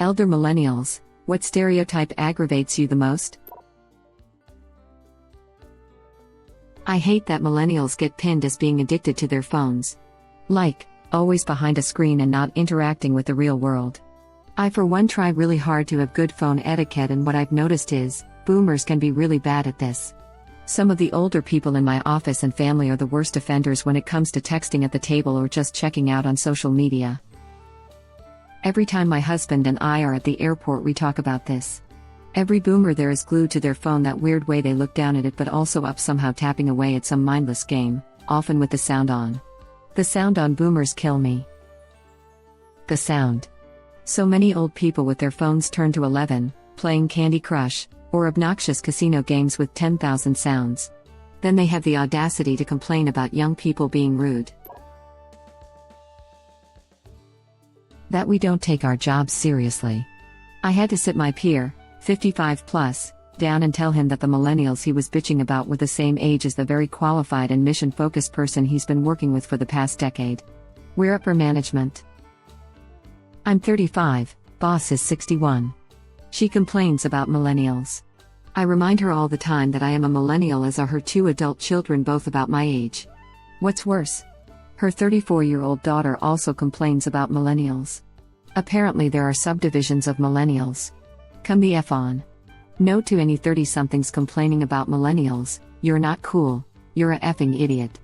Elder millennials, what stereotype aggravates you the most? I hate that millennials get pinned as being addicted to their phones. Like, always behind a screen and not interacting with the real world. I for one try really hard to have good phone etiquette, and what I've noticed is, boomers can be really bad at this. Some of the older people in my office and family are the worst offenders when it comes to texting at the table or just checking out on social media. Every time my husband and I are at the airport we talk about this. Every boomer there is glued to their phone, that weird way they look down at it but also up, somehow tapping away at some mindless game, often with the sound on. The sound on boomers kill me. The sound. So many old people with their phones turned to 11, playing Candy Crush, or obnoxious casino games with 10,000 sounds. Then they have the audacity to complain about young people being rude. That we don't take our jobs seriously. I had to sit my peer, 55 plus, down and tell him that the millennials he was bitching about were the same age as the very qualified and mission-focused person he's been working with for the past decade. We're upper management. I'm 35, boss is 61. She complains about millennials. I remind her all the time that I am a millennial, as are her 2 adult children, both about my age. What's worse? Her 34-year-old daughter also complains about millennials. Apparently there are subdivisions of millennials. Come the F on. No to any 30-somethings complaining about millennials, you're not cool, you're a effing idiot.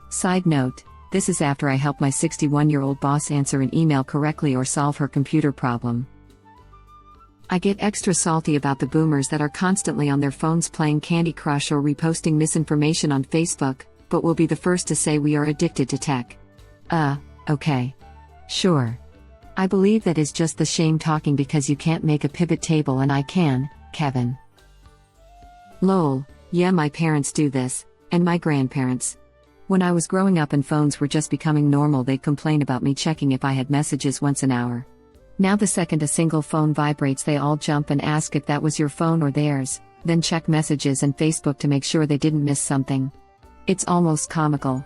Side note, this is after I help my 61-year-old boss answer an email correctly or solve her computer problem. I get extra salty about the boomers that are constantly on their phones playing Candy Crush or reposting misinformation on Facebook, but will be the first to say we are addicted to tech. Okay. Sure. I believe that is just the shame talking because you can't make a pivot table and I can, Kevin. Lol, yeah, my parents do this, and my grandparents. When I was growing up and phones were just becoming normal, they'd complain about me checking if I had messages once an hour. Now the second a single phone vibrates they all jump and ask if that was your phone or theirs, then check messages and Facebook to make sure they didn't miss something. It's almost comical.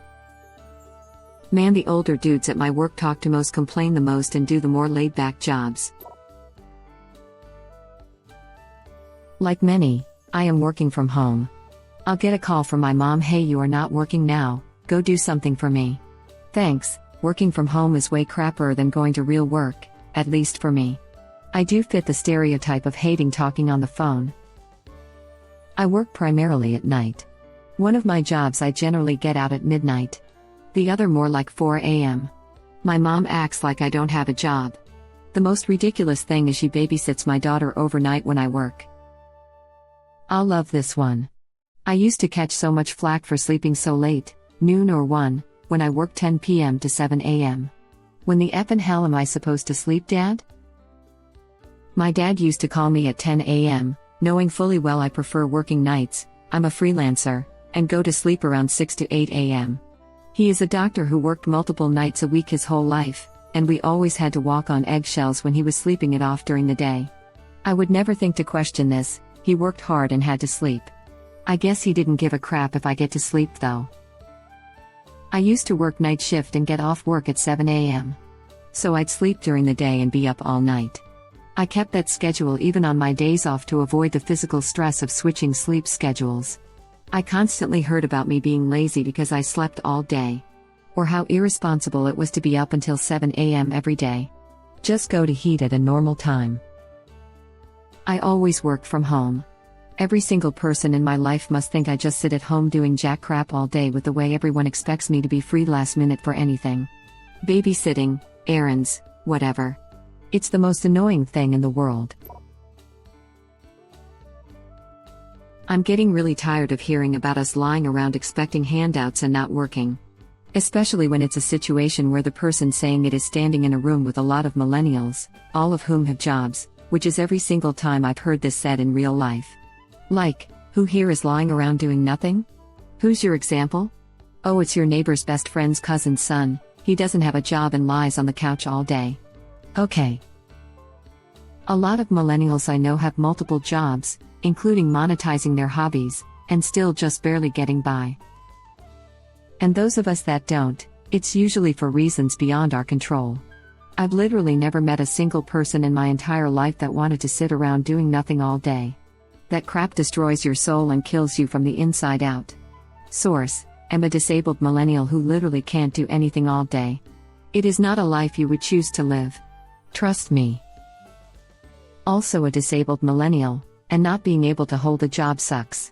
Man, the older dudes at my work talk to most, complain the most, and do the more laid-back jobs. Like many, I am working from home. I'll get a call from my mom, "Hey, you are not working now, go do something for me." Thanks, working from home is way crappier than going to real work, at least for me. I do fit the stereotype of hating talking on the phone. I work primarily at night. One of my jobs I generally get out at midnight. The other more like 4 a.m. My mom acts like I don't have a job. The most ridiculous thing is she babysits my daughter overnight when I work. I'll love this one. I used to catch so much flack for sleeping so late, noon or 1, when I worked 10 p.m. to 7 a.m. When the effing hell am I supposed to sleep, Dad? My dad used to call me at 10 a.m., knowing fully well I prefer working nights, I'm a freelancer, and go to sleep around 6 to 8 a.m. He is a doctor who worked multiple nights a week his whole life, and we always had to walk on eggshells when he was sleeping it off during the day. I would never think to question this, he worked hard and had to sleep. I guess he didn't give a crap if I get to sleep though. I used to work night shift and get off work at 7 a.m. So I'd sleep during the day and be up all night. I kept that schedule even on my days off to avoid the physical stress of switching sleep schedules. I constantly heard about me being lazy because I slept all day. Or how irresponsible it was to be up until 7 a.m. every day. Just go to heat at a normal time. I always work from home. Every single person in my life must think I just sit at home doing jack crap all day with the way everyone expects me to be free last minute for anything. Babysitting, errands, whatever. It's the most annoying thing in the world. I'm getting really tired of hearing about us lying around expecting handouts and not working. Especially when it's a situation where the person saying it is standing in a room with a lot of millennials, all of whom have jobs, which is every single time I've heard this said in real life. Like, who here is lying around doing nothing? Who's your example? Oh, it's your neighbor's best friend's cousin's son, he doesn't have a job and lies on the couch all day. Okay. A lot of millennials I know have multiple jobs, including monetizing their hobbies, and still just barely getting by. And those of us that don't, it's usually for reasons beyond our control. I've literally never met a single person in my entire life that wanted to sit around doing nothing all day. That crap destroys your soul and kills you from the inside out. Source: I'm a disabled millennial who literally can't do anything all day. It is not a life you would choose to live. Trust me. Also a disabled millennial, and not being able to hold a job sucks.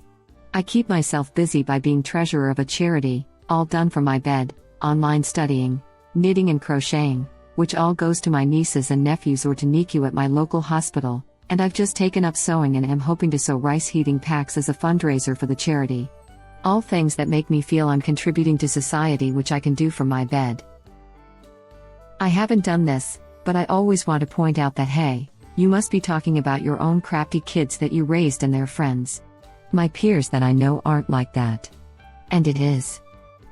I keep myself busy by being treasurer of a charity, all done from my bed, online studying, knitting and crocheting, which all goes to my nieces and nephews or to NICU at my local hospital, and I've just taken up sewing and am hoping to sew rice heating packs as a fundraiser for the charity. All things that make me feel I'm contributing to society, which I can do from my bed. I haven't done this, but I always want to point out that hey, you must be talking about your own crafty kids that you raised and their friends. My peers that I know aren't like that. And it is.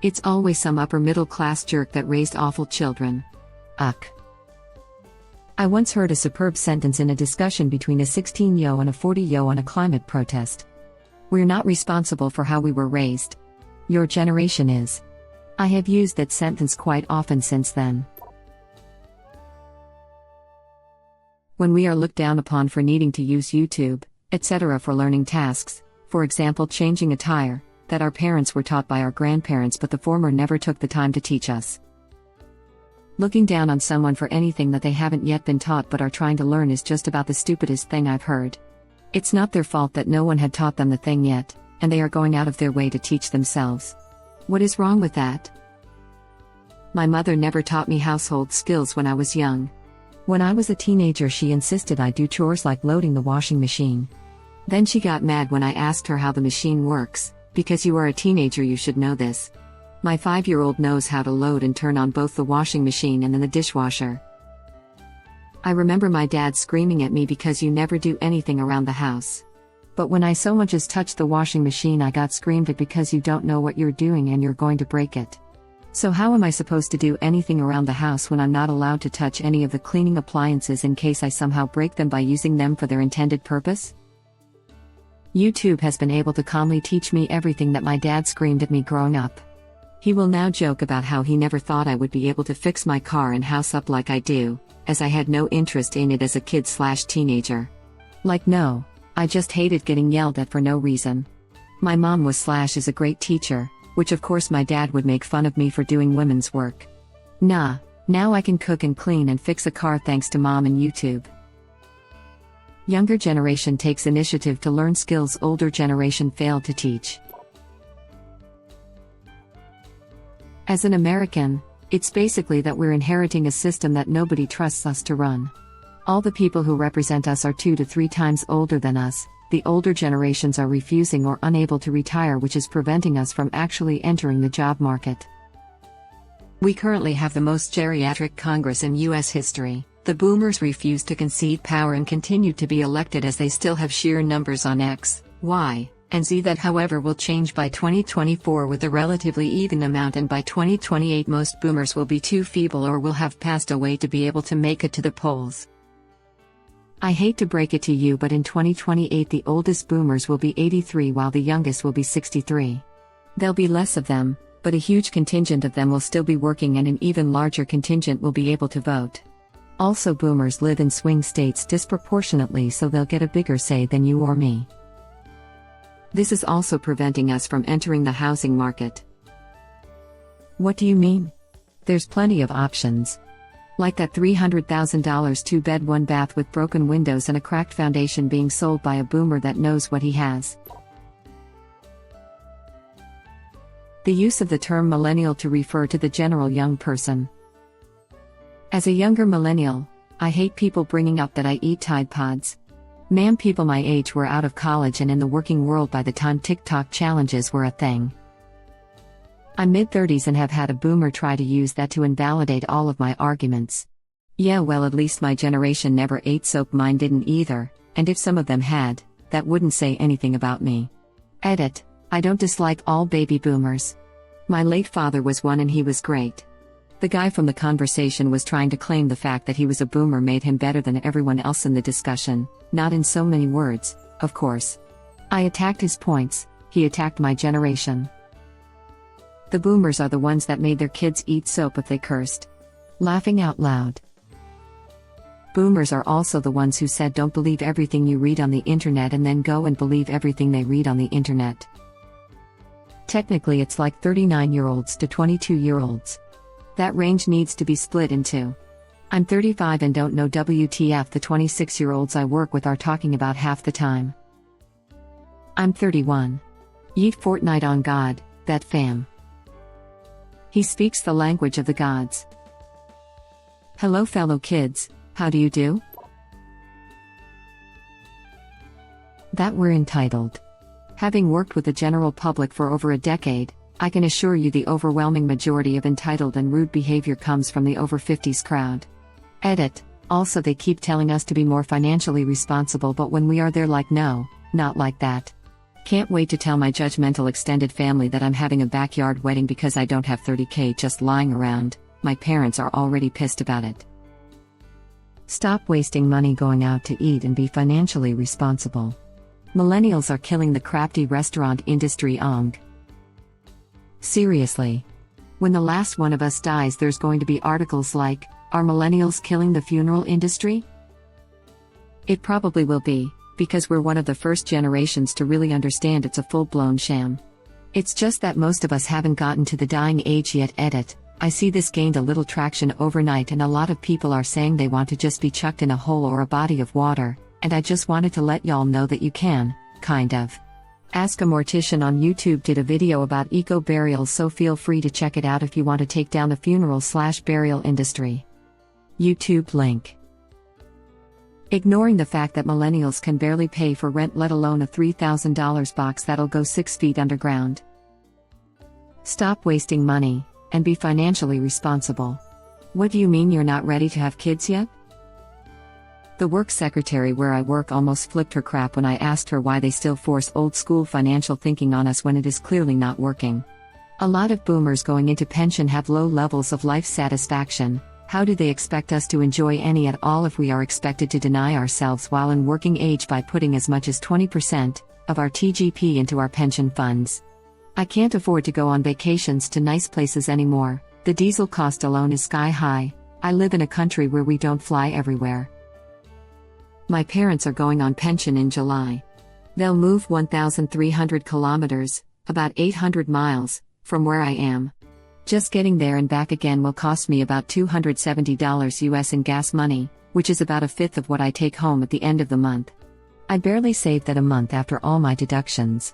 It's always some upper middle class jerk that raised awful children. Ugh. I once heard a superb sentence in a discussion between a 16-yo and a 40-yo on a climate protest. We're not responsible for how we were raised. Your generation is. I have used that sentence quite often since then. When we are looked down upon for needing to use YouTube, etc. for learning tasks, for example changing a tire, that our parents were taught by our grandparents but the former never took the time to teach us. Looking down on someone for anything that they haven't yet been taught but are trying to learn is just about the stupidest thing I've heard. It's not their fault that no one had taught them the thing yet, and they are going out of their way to teach themselves. What is wrong with that? My mother never taught me household skills when I was young. When I was a teenager, she insisted I do chores like loading the washing machine. Then she got mad when I asked her how the machine works, because you are a teenager, you should know this. My 5-year-old knows how to load and turn on both the washing machine and then the dishwasher. I remember my dad screaming at me because you never do anything around the house. But when I so much as touched the washing machine, I got screamed at because you don't know what you're doing and you're going to break it. So how am I supposed to do anything around the house when I'm not allowed to touch any of the cleaning appliances in case I somehow break them by using them for their intended purpose? YouTube has been able to calmly teach me everything that my dad screamed at me growing up. He will now joke about how he never thought I would be able to fix my car and house up like I do, as I had no interest in it as a kid/teenager. Like no, I just hated getting yelled at for no reason. My mom is a great teacher, which of course my dad would make fun of me for doing women's work. Nah, now I can cook and clean and fix a car thanks to mom and YouTube. Younger generation takes initiative to learn skills older generation failed to teach. As an American, it's basically that we're inheriting a system that nobody trusts us to run. All the people who represent us are 2 to 3 times older than us. The older generations are refusing or unable to retire, which is preventing us from actually entering the job market. We currently have the most geriatric Congress in U.S. history. The boomers refuse to concede power and continue to be elected as they still have sheer numbers on X, Y, and Z. That however will change by 2024 with a relatively even amount, and by 2028 most boomers will be too feeble or will have passed away to be able to make it to the polls. I hate to break it to you, but in 2028 the oldest boomers will be 83 while the youngest will be 63. There'll be less of them, but a huge contingent of them will still be working and an even larger contingent will be able to vote. Also, boomers live in swing states disproportionately, so they'll get a bigger say than you or me. This is also preventing us from entering the housing market. What do you mean? There's plenty of options. Like that $300,000 2-bed 1-bath with broken windows and a cracked foundation being sold by a boomer that knows what he has. The use of the term millennial to refer to the general young person. As a younger millennial, I hate people bringing up that I eat Tide Pods. Ma'am, people my age were out of college and in the working world by the time TikTok challenges were a thing. I'm mid-30s and have had a boomer try to use that to invalidate all of my arguments. Yeah, well, at least my generation never ate soap, mine didn't either, and if some of them had, that wouldn't say anything about me. Edit: I don't dislike all baby boomers. My late father was one and he was great. The guy from the conversation was trying to claim the fact that he was a boomer made him better than everyone else in the discussion, not in so many words, of course. I attacked his points, he attacked my generation. The boomers are the ones that made their kids eat soap if they cursed. Laughing out loud. Boomers are also the ones who said don't believe everything you read on the internet and then go and believe everything they read on the internet. Technically it's like 39-year-olds to 22-year-olds. That range needs to be split in two. I'm 35 and don't know WTF the 26-year-olds I work with are talking about half the time. I'm 31. Yeet Fortnite on God, that fam. He speaks the language of the gods. Hello fellow kids, how do you do? That we're entitled. Having worked with the general public for over a decade, I can assure you the overwhelming majority of entitled and rude behavior comes from the over 50s crowd. Edit. Also they keep telling us to be more financially responsible, but when we are there like no, not like that. Can't wait to tell my judgmental extended family that I'm having a backyard wedding because I don't have $30K just lying around. My parents are already pissed about it. Stop wasting money going out to eat and be financially responsible. Millennials are killing the crafty restaurant industry. Seriously. When the last one of us dies, there's going to be articles like, "Are millennials killing the funeral industry?" It probably will be, because we're one of the first generations to really understand it's a full-blown sham. It's just that most of us haven't gotten to the dying age yet. Edit. I see this gained a little traction overnight and a lot of people are saying they want to just be chucked in a hole or a body of water, and I just wanted to let y'all know that you can, kind of. Ask a Mortician on YouTube did a video about eco-burials, so feel free to check it out if you want to take down the funeral/burial industry. YouTube link. Ignoring the fact that millennials can barely pay for rent, let alone a $3,000 box that'll go 6 feet underground. Stop wasting money, and be financially responsible. What do you mean you're not ready to have kids yet? The work secretary where I work almost flipped her crap when I asked her why they still force old-school financial thinking on us when it is clearly not working. A lot of boomers going into pension have low levels of life satisfaction. How do they expect us to enjoy any at all if we are expected to deny ourselves while in working age by putting as much as 20% of our TGP into our pension funds? I can't afford to go on vacations to nice places anymore. The diesel cost alone is sky high. I live in a country where we don't fly everywhere. My parents are going on pension in July. They'll move 1,300 kilometers, about 800 miles, from where I am. Just getting there and back again will cost me about $270 US in gas money, which is about a fifth of what I take home at the end of the month. I barely saved that a month after all my deductions.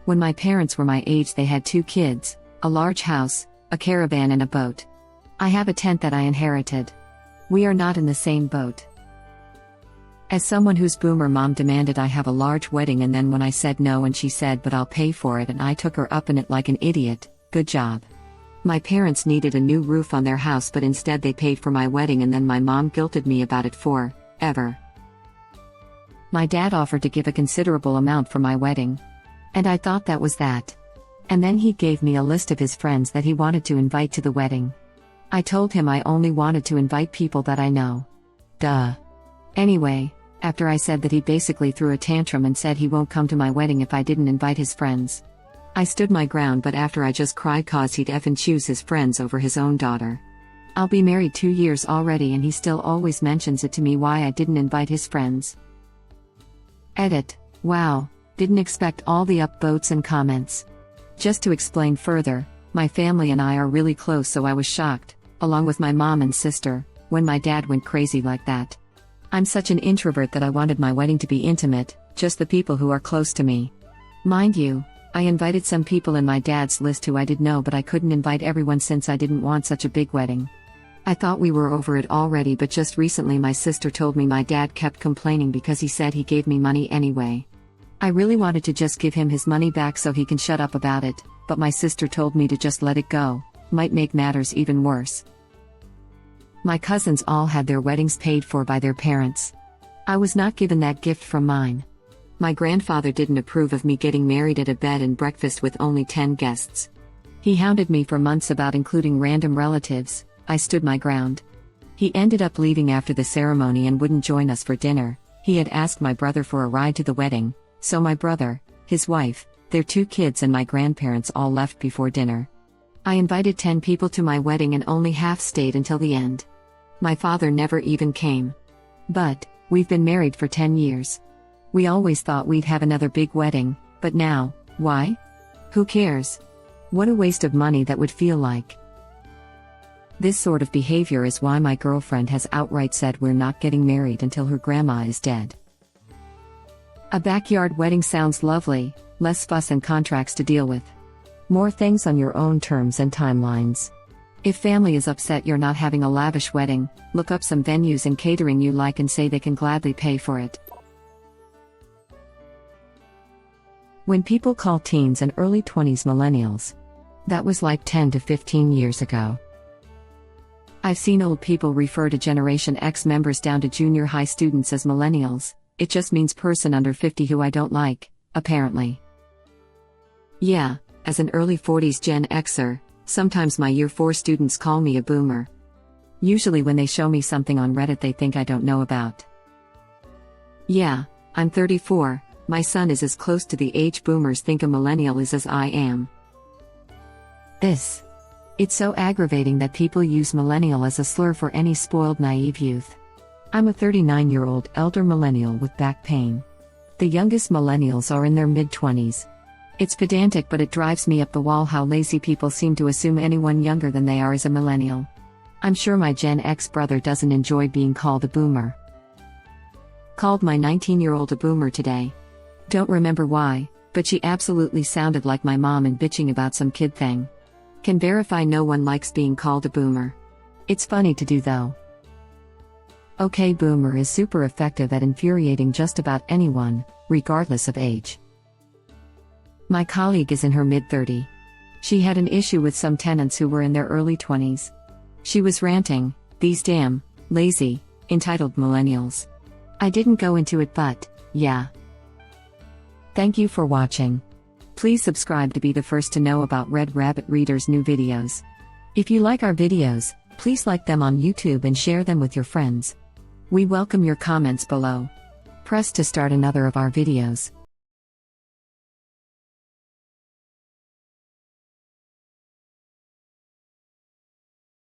When my parents were my age, they had 2 kids, a large house, a caravan, and a boat. I have a tent that I inherited. We are not in the same boat. As someone whose boomer mom demanded I have a large wedding, and then when I said no and she said but I'll pay for it and I took her up in it like an idiot, good job. My parents needed a new roof on their house, but instead they paid for my wedding, and then my mom guilted me about it forever. My dad offered to give a considerable amount for my wedding. And I thought that was that. And then he gave me a list of his friends that he wanted to invite to the wedding. I told him I only wanted to invite people that I know. Duh. Anyway, after I said that, he basically threw a tantrum and said he won't come to my wedding if I didn't invite his friends. I stood my ground, but after I just cried cause he'd effing choose his friends over his own daughter. I'll be married 2 years already and he still always mentions it to me why I didn't invite his friends. Edit. Wow, didn't expect all the upvotes and comments. Just to explain further, my family and I are really close, so I was shocked, along with my mom and sister, when my dad went crazy like that. I'm such an introvert that I wanted my wedding to be intimate, just the people who are close to me. Mind you, I invited some people in my dad's list who I did know, but I couldn't invite everyone since I didn't want such a big wedding. I thought we were over it already, but just recently my sister told me my dad kept complaining because he said he gave me money anyway. I really wanted to just give him his money back so he can shut up about it, but my sister told me to just let it go, might make matters even worse. My cousins all had their weddings paid for by their parents. I was not given that gift from mine. My grandfather didn't approve of me getting married at a bed and breakfast with only 10 guests. He hounded me for months about including random relatives. I stood my ground. He ended up leaving after the ceremony and wouldn't join us for dinner. He had asked my brother for a ride to the wedding, so my brother, his wife, their 2 kids and my grandparents all left before dinner. I invited 10 people to my wedding and only half stayed until the end. My father never even came. But, we've been married for 10 years. We always thought we'd have another big wedding, but now, why? Who cares? What a waste of money that would feel like. This sort of behavior is why my girlfriend has outright said we're not getting married until her grandma is dead. A backyard wedding sounds lovely, less fuss and contracts to deal with. More things on your own terms and timelines. If family is upset you're not having a lavish wedding, look up some venues and catering you like and say they can gladly pay for it. When people call teens and early 20s millennials, that was like 10 to 15 years ago. I've seen old people refer to Generation X members down to junior high students as millennials. It just means person under 50 who I don't like, apparently. Yeah, as an early 40s Gen Xer, sometimes my year 4 students call me a boomer. Usually when they show me something on Reddit they think I don't know about. Yeah, I'm 34, my son is as close to the age boomers think a millennial is as I am. It's so aggravating that people use millennial as a slur for any spoiled naive youth. I'm a 39-year-old elder millennial with back pain. The youngest millennials are in their mid-20s. It's pedantic but it drives me up the wall how lazy people seem to assume anyone younger than they are is a millennial. I'm sure my Gen X brother doesn't enjoy being called a boomer. Called my 19-year-old a boomer today. Don't remember why, but she absolutely sounded like my mom and bitching about some kid thing. Can verify no one likes being called a boomer. It's funny to do though. Okay, boomer is super effective at infuriating just about anyone, regardless of age. My colleague is in her mid-30s. She had an issue with some tenants who were in their early 20s. She was ranting, "These damn, lazy, entitled millennials." I didn't go into it but, yeah. Thank you for watching. Please subscribe to be the first to know about Red Rabbit Reader's new videos. If you like our videos, please like them on YouTube and share them with your friends. We welcome your comments below. Press to start another of our videos.